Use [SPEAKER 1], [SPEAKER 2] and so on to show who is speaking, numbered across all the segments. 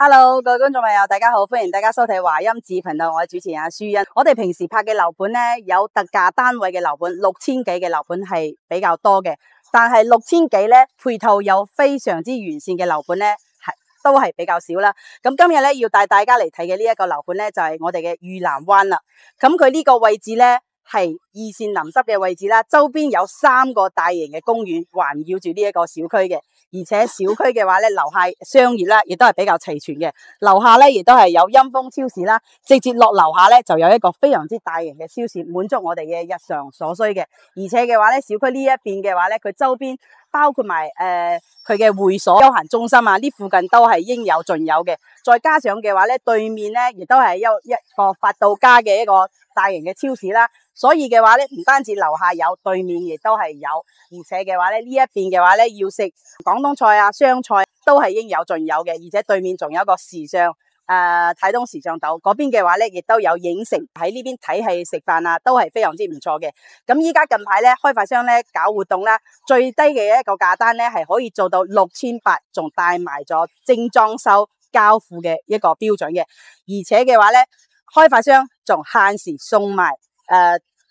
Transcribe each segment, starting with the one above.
[SPEAKER 1] Hello，各位觀眾朋友，大家好，歡迎大家收睇華音智頻道，我係主持人阿舒欣。我哋平時拍嘅樓盤呢，有特價單位嘅樓盤6000幾嘅樓盤係比較多嘅，但係6000幾呢，配套有非常之完善嘅樓盤呢，都係比較少啦。咁今日呢，要帶大家嚟睇嘅呢一個樓盤呢，就係我哋嘅裕南灣啦。咁佢呢個位置呢，係二線臨濕嘅位置啦，周邊有3個大型嘅公園環繞住呢一個小區嘅。而且小區嘅話咧，樓下商業啦，亦都係比較齊全嘅。樓下咧，亦都係有蔭豐超市啦，直接落樓下咧，就有一個非常之大型嘅超市，滿足我哋嘅日常所需嘅。而且嘅話咧，小區呢一邊嘅話咧，佢周邊包括埋佢嘅會所、休閒中心啊，呢附近都係應有盡有嘅。再加上嘅話咧，對面咧亦都係有一個發到家嘅一個大型嘅超市啦。所以嘅話咧，唔單止樓下有，對面亦都係有。而且嘅話咧，呢一邊嘅話咧，要食廣東菜啊、湘菜都係應有盡有嘅。而且對面仲有一個時尚泰東時尚島嗰邊嘅話咧，亦都有影城，喺呢邊睇戲食飯啊，都係非常之唔錯嘅。咁依家近排咧，開發商咧搞活動啦，最低嘅一個價單咧係可以做到6800，仲帶埋咗精裝修交付嘅一個標準嘅。而且嘅話咧，開發商仲限時送埋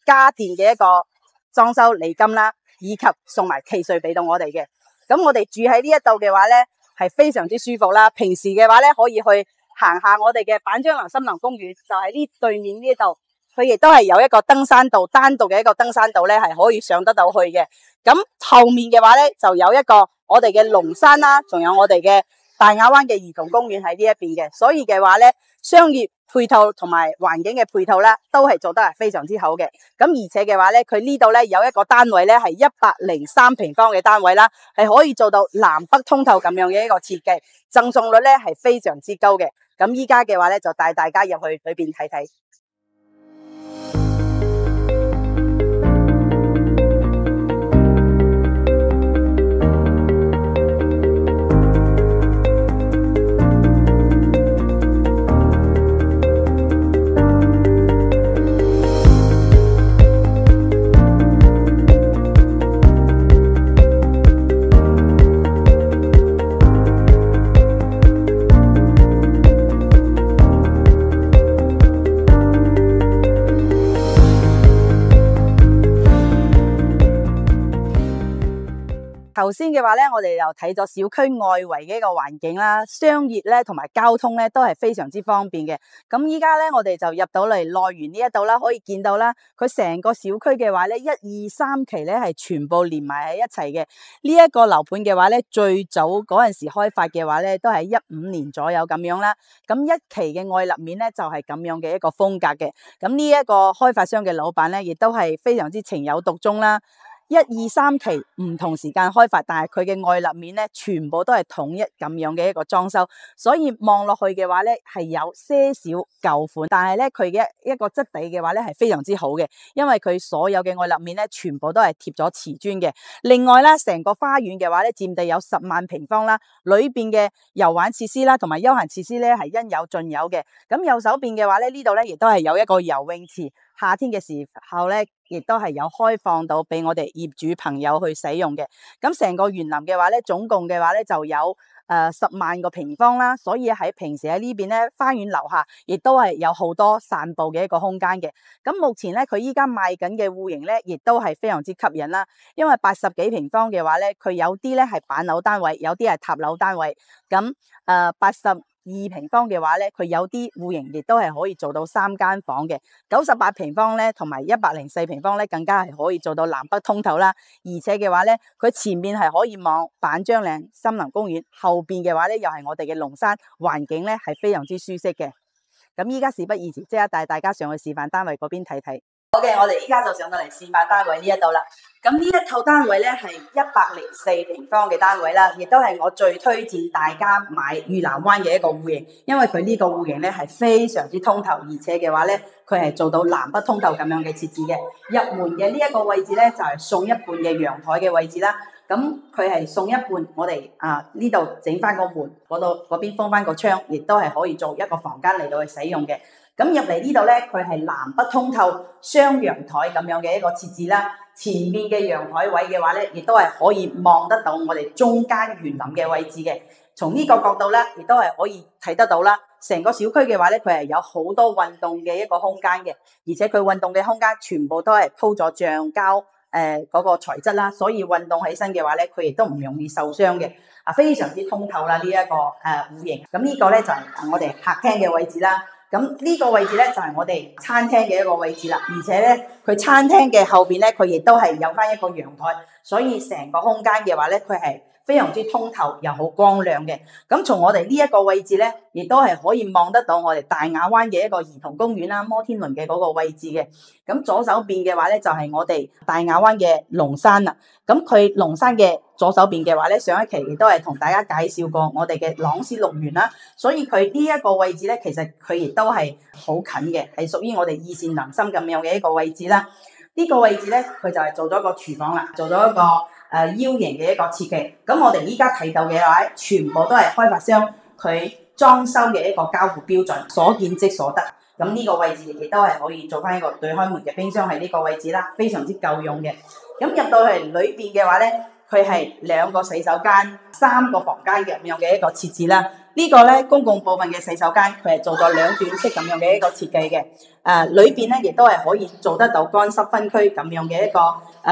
[SPEAKER 1] 家電嘅一個裝修禮金啦，以及送埋契稅俾到我哋嘅。咁我哋住喺呢一度嘅話咧，係非常之舒服啦。平時嘅話咧，可以去行下我哋嘅板樟林森林公園，就喺呢對面呢度。佢亦都係有一個登山道，單獨嘅一個登山道咧，係可以上得到去嘅。咁後面嘅話咧，就有一個我哋嘅龍山啦，仲有我哋嘅大亞灣嘅兒童公園喺呢一邊嘅。所以嘅話咧，商業配套同埋環境嘅配套咧，都係做得係非常之好嘅。咁而且嘅話咧，佢呢度咧有一個單位咧係103平方嘅單位啦，係可以做到南北通透咁樣嘅一個設計，贈送率咧係非常之高嘅。咁依家嘅話咧，就帶大家入去裏邊睇睇。頭先嘅話咧，我哋又睇咗小區外圍嘅一個環境啦，商業咧同埋交通咧都係非常之方便嘅。咁依家咧，我哋就入到嚟內園呢一度啦，可以見到啦，佢成個小區嘅話咧，1、2、3期咧係全部連埋喺一齊嘅。呢一個樓盤嘅話咧，最早嗰陣時開發嘅話咧，都係15年左右咁樣啦。咁一期嘅外立面咧就係咁樣嘅一個風格嘅。咁呢一個開發商嘅老闆咧，亦都係非常之情有獨鍾啦。1、2、3期唔同時間開發，但係佢嘅外立面咧，全部都係統一咁樣嘅一個裝修，所以望落去嘅話咧，係有些少舊款，但係咧佢嘅一個質地嘅話咧係非常之好嘅，因為佢所有嘅外立面咧全部都係貼咗瓷磚嘅。另外啦，成個花園嘅話咧，佔地有10萬平方啦，裏邊嘅遊玩設施啦同埋休閒設施咧係應有盡有嘅。咁右手邊嘅話咧，呢度咧亦都係有一個游泳池。夏天嘅時候咧，亦都係有開放到俾我哋業主朋友去使用嘅。咁成個園林嘅話咧，總共嘅話咧就有10萬個平方啦。所以喺平時喺呢邊咧，花園樓下亦都係有好多散步嘅一個空間嘅。咁目前咧，佢依家賣緊嘅戶型咧，亦都係非常之吸引啦。因為80幾平方嘅話咧，佢有啲咧係板樓單位，有啲係塔樓單位。咁82平方嘅話咧，佢有啲戶型亦都係可以做到3間房嘅。98平方咧，同埋104平方咧，更加係可以做到南北通透啦。而且嘅話咧，佢前面係可以望板樟嶺森林公園，後邊嘅話咧又係我哋嘅龍山，環境咧係非常之舒適嘅。咁依家事不宜遲，即刻帶大家上去示範單位嗰邊睇睇。好嘅，我哋依家就上到嚟示範單位呢一度啦。咁呢一套單位咧係104平方嘅單位啦，亦都係我最推薦大家買裕南灣嘅一個戶型，因為佢呢個戶型咧係非常之通透，而且嘅話咧佢係做到南北通透咁樣嘅設置嘅。入門嘅呢一個位置咧就係送一半嘅陽台嘅位置啦。咁佢係送一半，我哋呢度整翻個門，嗰邊封翻個窗，亦都係可以做一個房間嚟到去使用嘅。咁入嚟呢度咧，佢係南北通透雙陽台咁樣嘅一個設置啦。前面嘅陽台位嘅話咧，亦都係可以望得到我哋中間園林嘅位置嘅。從呢個角度咧，亦都係可以睇得到啦。成個小區嘅話咧，佢係有好多運動嘅一個空間嘅，而且佢運動嘅空間全部都係鋪咗橡膠嗰個材質啦，所以運動起身嘅話咧，佢亦都唔容易受傷嘅。非常之通透啦呢一個戶型。咁呢個咧就係我哋客廳嘅位置啦。咁呢個位置咧就係我哋餐廳嘅一個位置啦，而且咧佢餐廳嘅後邊咧佢亦都係有翻一個陽台，所以成個空間嘅話咧佢係非常之通透又好光亮嘅。咁從我哋呢一個位置咧，亦都係可以望得到我哋大亞灣嘅一個兒童公園啦，摩天輪嘅嗰個位置嘅。咁左手邊嘅話咧就係我哋大亞灣嘅龍山啦。咁佢龍山嘅左手邊嘅話咧，上一期亦都係同大家介紹過我哋嘅朗斯樂園啦，所以佢呢一個位置咧，其實佢亦都係好近嘅，係屬於我哋二線南心咁樣嘅一個位置啦。呢個位置咧，佢就係做咗個廚房啦，做咗一個U 型嘅一個設計。咁我哋依家睇到嘅話，全部都係開發商佢裝修嘅一個交付標準，所見即所得。咁呢個位置亦都係可以做翻一個對開門嘅冰箱喺呢個位置啦，非常之夠用嘅。咁入到去裏邊嘅話咧，佢係2個洗手間、3個房間咁樣嘅一個設置啦。呢個咧公共部分嘅洗手間，佢係做咗2段式咁樣嘅一個設計嘅。裏邊咧亦都係可以做得到乾濕分區咁樣嘅一個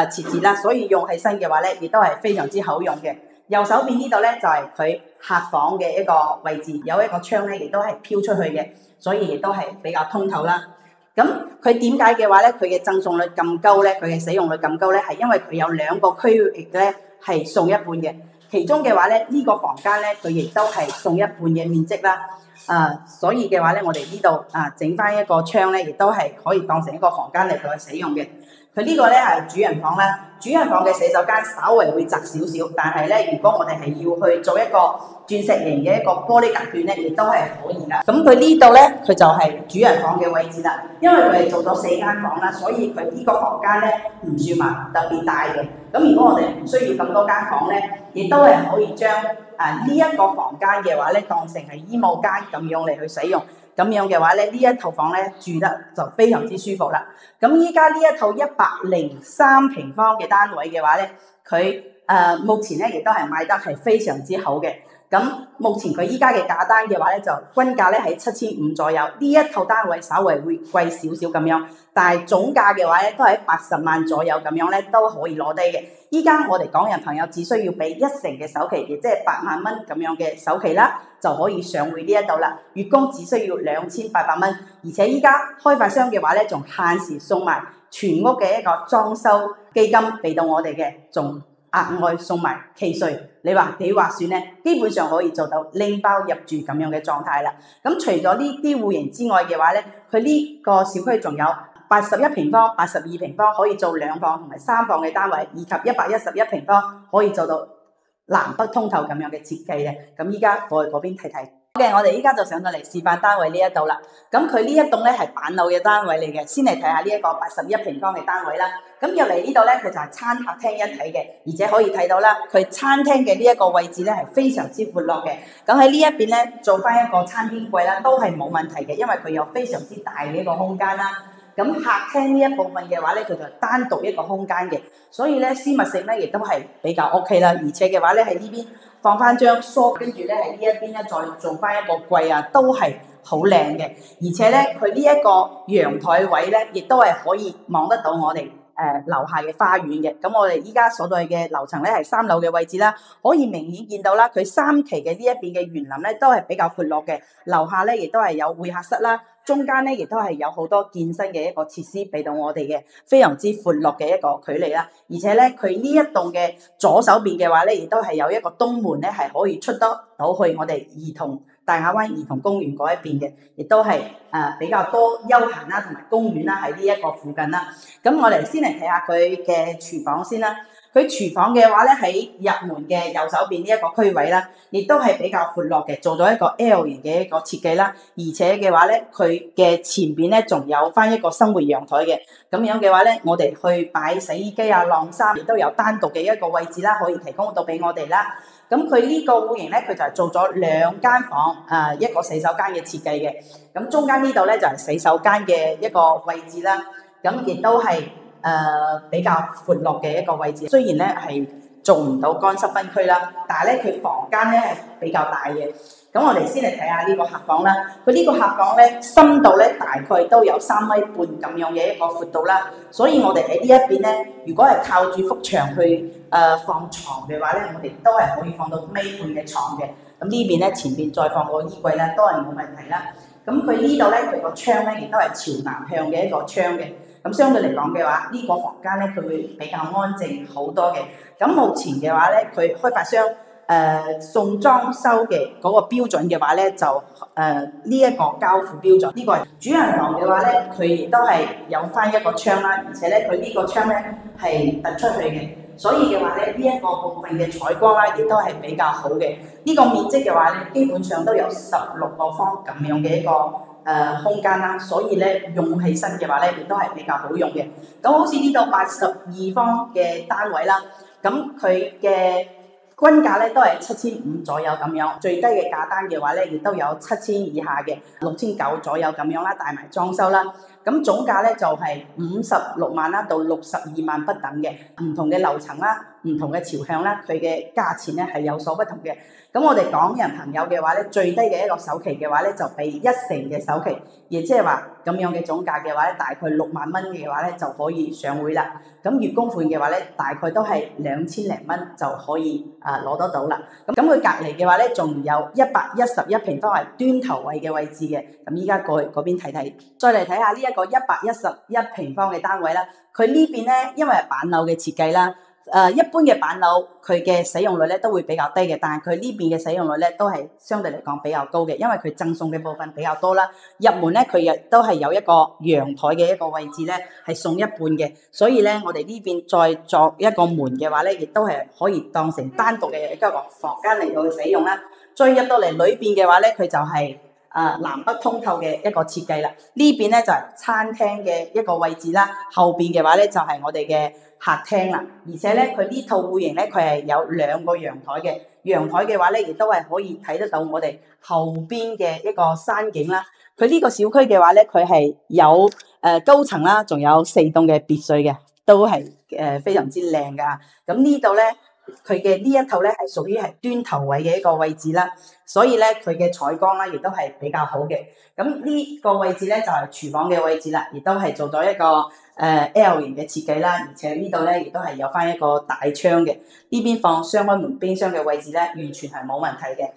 [SPEAKER 1] 設置啦，所以用起身嘅話咧，亦都係非常之好用嘅。右手邊呢度咧就係佢客房嘅一個位置，有一個窗咧亦都係飄出去嘅，所以亦都係比較通透啦。咁佢點解嘅話咧，佢嘅贈送率咁高咧，佢嘅使用率咁高咧，係因為佢有2個區域咧係送一半嘅，其中嘅話咧呢個房間咧佢亦都係送一半嘅面積啦。所以嘅話咧，我哋呢度整翻一個窗咧，亦都係可以當成一個房間嚟到去使用嘅。佢呢個咧係主人房啦，主人房嘅洗手間稍微會窄少少，但係咧如果我哋係要去做一個鑽石型嘅一個玻璃隔斷咧，亦都係可以噶。咁佢呢度咧，佢就係主人房嘅位置啦。因為佢係做咗4間房啦，所以佢呢個房間咧唔算話特別大嘅。咁如果我哋唔需要咁多間房咧，亦都係可以將呢一個房間嘅話咧，當成係衣帽間咁樣嚟去使用。咁樣嘅話咧，呢一套房咧住得就非常之舒服啦。咁依家呢一套103平方嘅單位嘅話咧，佢目前咧亦都係賣得係非常之好嘅。咁目前佢依家嘅價單嘅話咧，就均價咧喺7500左右。呢一套單位稍微會貴少少咁樣，但係總價嘅話咧都喺80萬左右咁樣咧都可以攞低嘅。依家我哋港人朋友只需要俾1成嘅首期，亦即係8萬蚊咁樣嘅首期啦，就可以上會呢一度啦。月供只需要2800蚊，而且依家開發商嘅話咧，仲限時送埋全屋嘅一個裝修基金俾到我哋嘅，仲額外送埋契稅。你話幾劃算咧？基本上可以做到拎包入住咁樣嘅狀態啦。咁除咗呢啲戶型之外嘅話咧，佢呢個小區仲有81平方、82平方可以做2房同埋3房嘅單位，以及111平方可以做到南北通透咁樣嘅設計嘅。咁依家過去嗰邊睇睇。我哋依家就上到嚟示範單位呢一度啦。咁佢呢一棟咧係板樓嘅單位嚟嘅，先嚟睇下呢一個81平方嘅單位啦。咁入嚟呢度咧，佢就係餐客廳一體嘅，而且可以睇到啦，佢餐廳嘅呢一個位置咧係非常之闊落嘅。咁喺呢一邊咧做翻一個餐邊櫃啦，都係冇問題嘅，因為佢有非常之大嘅一個空間啦。咁客廳呢一部分嘅話咧，佢就單獨一個空間嘅，所以咧私密性咧亦都係比較 OK 啦。而且嘅話咧喺呢邊放翻張梳，跟住咧喺呢一邊咧再做翻一個櫃啊，都係好靚嘅。而且咧佢呢一個陽台位咧，亦都係可以望得到我哋樓下嘅花園嘅。咁我哋依家所在嘅樓層咧係3樓嘅位置啦，可以明顯見到啦，佢3期嘅呢一邊嘅園林咧都係比較闊落嘅，樓下咧亦都係有會客室啦。中間咧亦都係有好多健身嘅一個設施俾到我哋嘅，非常之闊落嘅一個距離啦。而且咧佢呢一棟嘅左手邊嘅話咧，亦都係有一個東門咧，係可以出得到去我哋大亞灣兒童公園嗰一邊嘅，亦都係比較多休閒啦同埋公園啦喺呢一個附近啦。咁我哋先嚟睇下佢嘅廚房先啦。佢廚房嘅話咧喺入門嘅右手邊呢一個區位啦，亦都係比較闊落嘅，做咗一個 L 型嘅一個設計啦。而且嘅話咧，佢嘅前邊咧仲有翻一個生活陽台嘅，咁樣嘅話咧，我哋去擺洗衣機啊、晾衫亦都有單獨嘅一個位置啦，可以提供到俾我哋啦。咁佢呢個戶型咧，佢就係做咗2間房，一個洗手間嘅設計嘅。咁中間呢度咧就係洗手間嘅一個位置啦。咁亦都係比較闊落嘅一個位置，雖然咧係做唔到乾濕分區啦，但係咧佢房間咧係比較大嘅。咁我哋先嚟睇下呢個客房啦。佢呢個客房咧深度咧大概都有3.5米咁樣嘅一個闊度啦。所以我哋喺呢一邊咧，如果係靠住幅牆去放床嘅話咧，我哋都係可以放到1.5米嘅床嘅。咁呢邊咧前邊再放個衣櫃咧都係冇問題啦。咁佢呢度咧佢個窗咧亦都係朝南向嘅一個窗嘅。咁相對嚟講嘅話，呢個房間咧佢會比較安靜好多嘅。咁目前嘅話咧，佢開發商送裝修嘅嗰個標準嘅話咧，就呢一個交付標準。呢個係主人房嘅話咧，佢亦都係有翻一個窗啦，而且咧佢呢個窗咧係突出去嘅，所以嘅話咧呢一個部分嘅採光啦，亦都係比較好嘅。呢個面積嘅話咧，基本上都有16個方咁樣嘅一個空間啦，所以咧用起身嘅話咧，亦都係比較好用嘅。咁好似呢度82方嘅單位啦，咁佢嘅均價咧都係7500左右咁樣，最低嘅價單嘅話咧，亦都有7000以下嘅6900左右咁樣啦，帶埋裝修啦。咁總價咧就係56萬啦到62萬不等嘅，唔同嘅樓層啦，唔同嘅朝向啦，佢嘅價錢咧係有所不同嘅。咁我哋港人朋友嘅話咧，最低嘅一個首期嘅話咧，就俾1成嘅首期，亦即係話咁樣嘅總價嘅話咧，大概6萬蚊嘅話咧就可以上會啦。咁月供款嘅話咧，大概都係2000零蚊就可以攞得到啦。咁佢隔離嘅話咧，仲有111平方係端頭位嘅位置嘅。咁依家過去嗰邊睇睇，再嚟睇下呢一個111平方嘅單位啦。佢呢邊咧，因為係板樓嘅設計啦。一般嘅板樓佢嘅使用率咧都會比較低嘅，但係佢呢邊嘅使用率咧都係相對嚟講比較高嘅，因為佢贈送嘅部分比較多啦。入門咧佢亦都係有一個陽台嘅一個位置咧係送一半嘅，所以咧我哋呢邊再作一個門嘅話咧，亦都係可以當成單獨嘅一個房間嚟到去使用啦。再入到嚟裏邊嘅話咧，佢就係南北通透嘅一個設計啦。呢邊咧就係餐廳嘅一個位置啦，後邊嘅話咧就係我哋嘅客廳啦，而且咧佢呢套戶型咧佢係有2個陽台嘅，陽台嘅話咧亦都係可以睇得到我哋後邊嘅一個山景啦。佢呢個小區嘅話咧，佢係有高層啦，仲有4棟嘅別墅嘅，都係非常之靚噶。咁呢度咧佢嘅呢一套咧係屬於係端頭位嘅一個位置啦，所以咧佢嘅採光啦亦都係比較好嘅。咁呢個位置咧就係廚房嘅位置啦，亦都係做咗一個L 型嘅設計啦，而且呢度咧亦都係有翻一個大窗嘅，呢邊放雙開門冰箱嘅位置咧完全係冇問題嘅。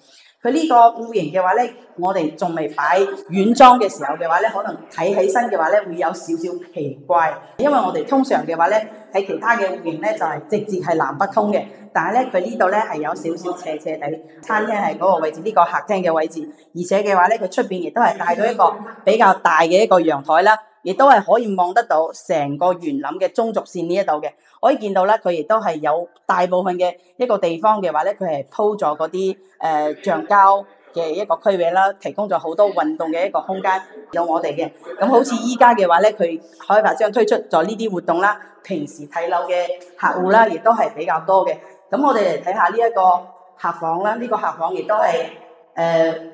[SPEAKER 1] 佢呢個戶型嘅話咧，我哋仲未擺軟裝嘅時候嘅話咧，可能睇起身嘅話咧會有少少奇怪，因為我哋通常嘅話咧喺其他嘅戶型咧就係直接係南北通嘅，但係咧佢呢度咧係有少少斜斜地，餐廳係嗰個位置，呢個客廳嘅位置，而且嘅話咧佢出邊亦都係帶咗一個比較大嘅一個陽台啦。亦都係可以望得到成個園林嘅中軸線呢一度嘅，可以見到咧，佢亦都係有大部分嘅一個地方嘅話咧，佢係鋪咗嗰啲橡膠嘅一個區域啦，提供咗好多運動嘅一個空間有我哋嘅。咁好似依家嘅話咧，佢開發商推出咗呢啲活動啦，平時睇樓嘅客戶啦，亦都係比較多嘅。咁我哋嚟睇下呢一個客房啦，呢個客房亦都係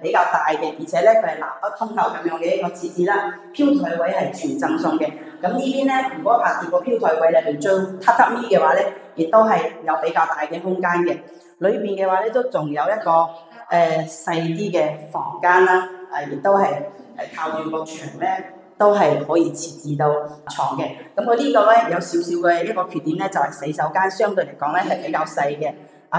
[SPEAKER 1] 比較大嘅，而且咧佢係南北通透咁樣嘅一個設置啦。飄台位係全贈送嘅。咁呢邊咧，如果拍住個飄台位嚟做榻榻米嘅話咧，亦都係有比較大嘅空間嘅。裏邊嘅話咧，都仲有一個細啲嘅房間啦，亦都係靠住個牆咧，都係可以設置到床嘅。咁佢呢個咧有少少嘅一個缺點咧，就係洗手間相對嚟講咧係比較細嘅。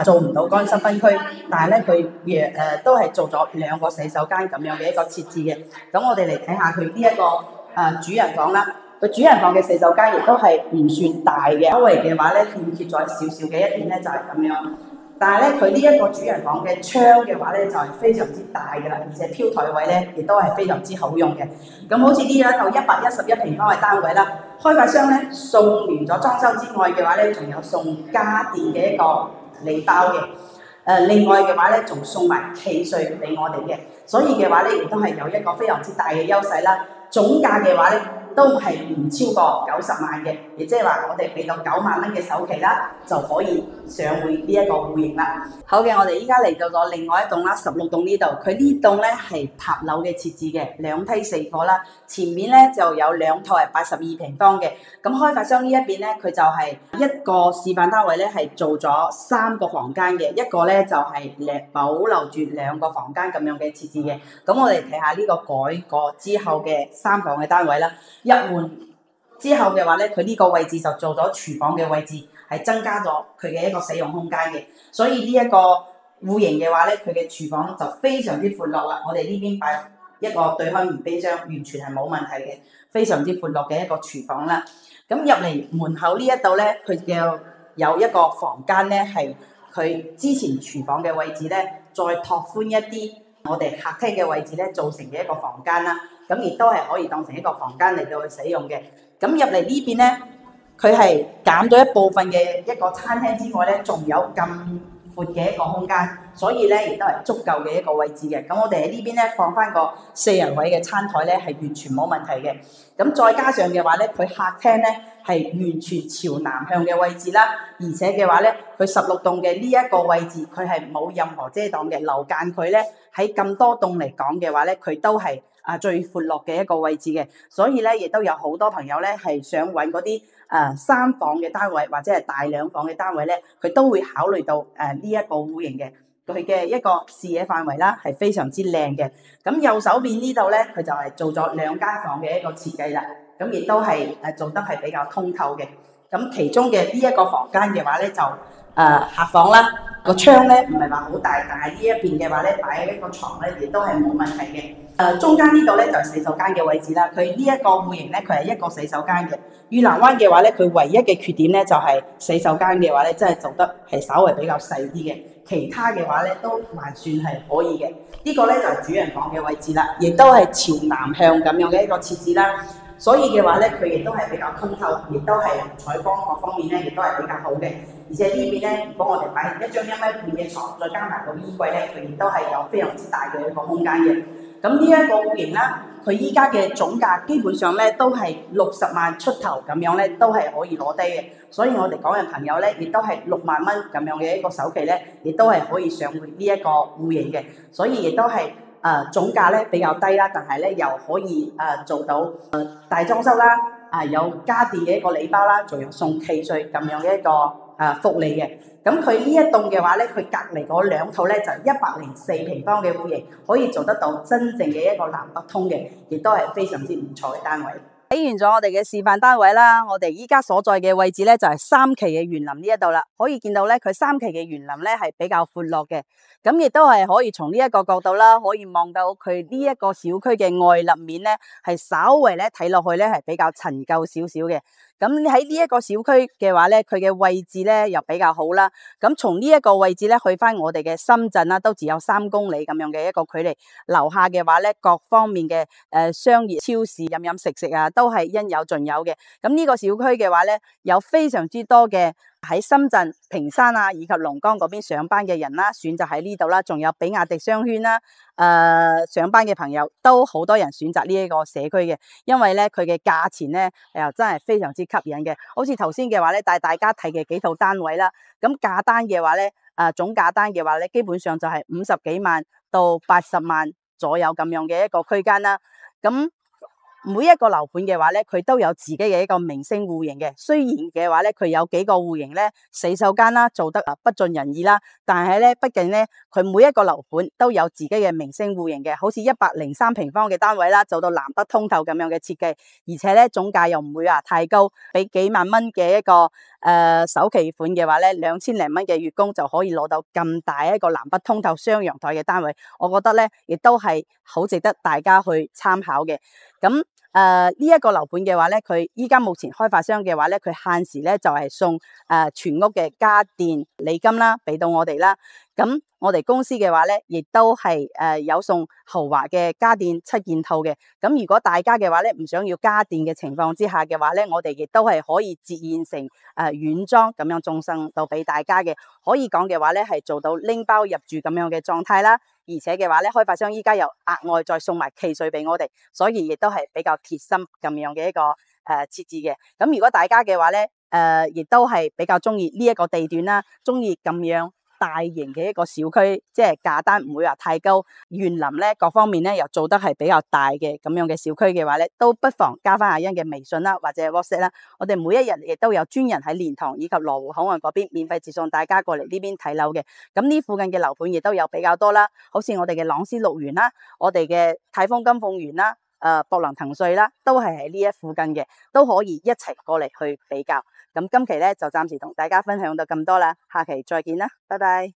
[SPEAKER 1] 做唔到乾濕分區，但係咧佢都係做咗2個洗手間咁樣嘅一個設置嘅。咁我哋嚟睇下佢呢一個主人房啦。佢主人房嘅洗手間亦都係唔算大嘅，周圍嘅話咧欠缺咗少少嘅一點咧就係咁樣。但係咧佢呢一個主人房嘅窗嘅話咧就係非常之大嘅啦，而且飄台位咧亦都係非常之好用嘅。咁好似呢一套111平方嘅單位啦，開發商咧送完咗裝修之外嘅話咧，仲有送家電嘅一個禮包嘅，另外嘅話咧，仲送埋契稅俾我哋嘅，所以嘅話咧，亦都係有一個非常之大嘅優勢啦。總價嘅話咧，都係唔超過90萬嘅，亦即係話我哋俾到9萬蚊嘅首期啦，就可以上會呢一個戶型啦。好嘅，我哋依家嚟到咗另外一棟啦，16棟呢度，佢呢棟咧係塔樓嘅設置嘅，2梯4伙啦，前面咧就有2套係82平方嘅。咁開發商呢一邊咧，佢就係一個示範單位咧係做咗3個房間嘅，一個咧就係保留住2個房間咁樣嘅設置嘅。咁我哋睇下呢個改過之後嘅3房嘅單位啦。入門之後嘅話咧，佢呢個位置就做咗廚房嘅位置，係增加咗佢嘅一個使用空間嘅。所以呢一個戶型嘅話咧，佢嘅廚房就非常之闊落啦。我哋呢邊擺一個對開門冰箱，完全係冇問題嘅，非常之闊落嘅一個廚房啦。咁入嚟門口呢一度咧，佢有一個房間咧，係佢之前廚房嘅位置咧，再拓寬一啲我哋客廳嘅位置咧，造成嘅一個房間啦。咁亦都係可以當成一個房間嚟到去使用嘅。咁入嚟呢邊咧，佢係減咗一部分嘅一個餐廳之外咧，仲有咁闊嘅一個空間，所以咧亦都係足夠嘅一個位置嘅。咁我哋喺呢邊咧放翻個4人位嘅餐台咧，係完全冇問題嘅。咁再加上嘅話咧，佢客廳咧係完全朝南向嘅位置啦，而且嘅話咧，佢16棟嘅呢一個位置，佢係冇任何遮擋嘅樓間，佢咧喺咁多棟嚟講嘅話咧，佢都係最闊落嘅一個位置嘅，所以咧亦都有好多朋友咧係想揾嗰啲3房嘅單位或者係大2房嘅單位咧，佢都會考慮到呢一個戶型嘅，佢嘅一個視野範圍啦係非常之靚嘅。咁右手邊呢度咧，佢就係做咗2間房嘅一個設計啦，咁亦都係做得係比較通透嘅。咁其中嘅呢一個房間嘅話咧就客房啦。個窗咧唔係話好大，但係呢一邊嘅話咧擺一個床咧亦都係冇問題嘅。中間呢度咧就係洗手間嘅位置啦。佢呢一個戶型咧，佢係一個洗手間嘅。裕南灣嘅話咧，佢唯一嘅缺點咧就係洗手間嘅話咧，真係做得係稍微比較細啲嘅。其他嘅話咧都還算係可以嘅。呢個咧就係主人房嘅位置啦，亦都係朝南向咁樣嘅一個設置啦。所以嘅話咧，佢亦都係比較通透，亦都係採光各方面咧，亦都係比較好嘅。而且呢邊咧，如果我哋擺一張1.5米嘅床，再加埋個衣櫃咧，佢亦都係有非常之大嘅一個空間嘅。咁呢一個戶型啦，佢依家嘅總價基本上咧都係60萬出頭咁樣咧，都係可以攞低嘅。所以我哋港人朋友咧，亦都係6萬蚊咁樣嘅一個首期咧，亦都係可以上會呢一個戶型嘅。所以亦都係總價咧比較低啦，但係咧又可以做到大裝修啦，有家電嘅一個禮包啦，仲有送契稅咁樣嘅一個福利嘅。咁佢呢一棟嘅話咧，佢隔離嗰2套咧就104平方嘅戶型，可以做得到真正嘅一個南北通嘅，亦都係非常之唔錯嘅單位。睇完咗我哋嘅示範單位啦，我哋依家所在嘅位置咧就係3期嘅園林呢一度啦。可以見到咧，佢3期嘅園林咧係比較闊落嘅，咁亦都係可以從呢一個角度啦，可以望到佢呢一個小區嘅外立面咧係稍微咧睇落去咧係比較陳舊少少嘅。咁喺呢一個小區嘅話咧，佢嘅位置咧又比較好啦。咁從呢一個位置咧去翻我哋嘅深圳啦，都只有3公里咁樣嘅一個距離。樓下嘅話咧，各方面嘅商業超市飲飲食食啊，都係應有盡有嘅。咁呢個小區嘅話咧，有非常之多嘅喺深圳、坪山啊以及龍崗嗰邊上班嘅人啦，選擇喺呢度啦。仲有比亞迪商圈啦，上班嘅朋友都好多人選擇呢一個社區嘅，因為咧佢嘅價錢咧又真係非常之吸引嘅。好似頭先嘅話咧，帶大家睇嘅幾套單位啦，咁價單嘅話咧，總價單嘅話咧，基本上就係50幾萬到80萬左右咁樣嘅一個區間啦。咁每一個樓盤嘅話咧，佢都有自己嘅一個明星戶型嘅。雖然嘅話咧，佢有幾個戶型咧，洗手間啦做得不盡人意啦，但係咧，畢竟咧，佢每一個樓盤都有自己嘅明星戶型嘅。好似103平方嘅單位啦，做到南北通透咁樣嘅設計，而且咧總價又唔會話太高，俾幾萬蚊嘅一個首期款嘅話咧，2000零蚊嘅月供就可以攞到咁大一個南北通透雙陽台嘅單位。我覺得咧，亦都係好值得大家去參考嘅。咁呢一個樓盤嘅話咧，佢依家目前開發商嘅話咧，佢限時咧就係送全屋嘅家電禮金啦，俾到我哋啦。咁我哋公司嘅話咧，亦都係有送豪華嘅家電7件套嘅。咁如果大家嘅話咧唔想要家電嘅情況之下嘅話咧，我哋亦都係可以折現成軟裝咁樣送到俾大家嘅。可以講嘅話咧係做到拎包入住咁樣嘅狀態啦。而且嘅話咧，開發商依家又額外再送埋契稅俾我哋，所以亦都係比較貼心咁樣嘅一個設置嘅。咁如果大家嘅話咧，亦都係比較中意呢一個地段啦，中意咁樣大型嘅一個小區，即係價單唔會話太高，園林咧各方面咧又做得係比較大嘅咁樣嘅小區嘅話咧，都不妨加翻阿欣嘅微信啦，或者 WhatsApp 啦。我哋每一日亦都有專人喺蓮塘以及羅湖口岸嗰邊免費接送大家過嚟呢邊睇樓嘅。咁呢附近嘅樓盤亦都有比較多啦，好似我哋嘅朗詩綠園啦，我哋嘅泰豐金鳳園啦。博能騰瑞啦，都係喺呢一附近嘅，都可以一齊過嚟去比較。咁今期咧就暫時同大家分享到咁多啦，下期再見啦，拜拜。